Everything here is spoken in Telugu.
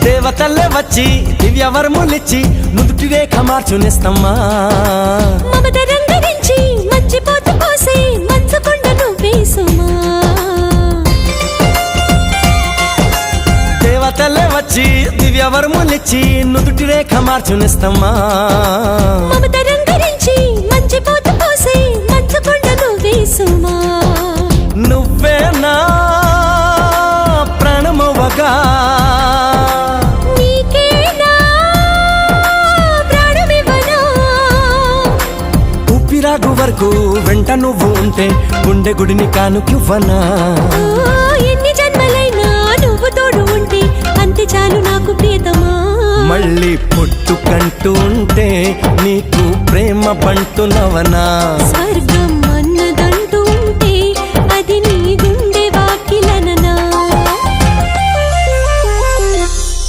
దేవతల్లే వచ్చి దివ్య వరములిచ్చి నుదుటి రేఖ మార్చునేస్తమ్మా మమత రంగరించి మర్చిపోతూ పోసే మంచుకొండ నువ్వే సుమా దేవతల్లే వచ్చి దివ్య వరములిచ్చి నుదుటి రేఖ మార్చునేస్తమ్మా మమత రంగరించి మర్చిపోతూ పోసే మంచుకొండ నువ్వే సుమా నువ్వే నా ప్రాణమవగా ఊపిరాగు వరకు వెంట నువ్వు ఉంటే గుండె గుడిని కానుకివ్వనా ఎన్ని జన్మలైనా నువ్వు తోడు ఉంటే అంతే చాలు నాకు ప్రియతమా మళ్ళీ పుట్టుకంటూ ఉంటే నీకు ప్రేమ పంటునవనా స్వర్గం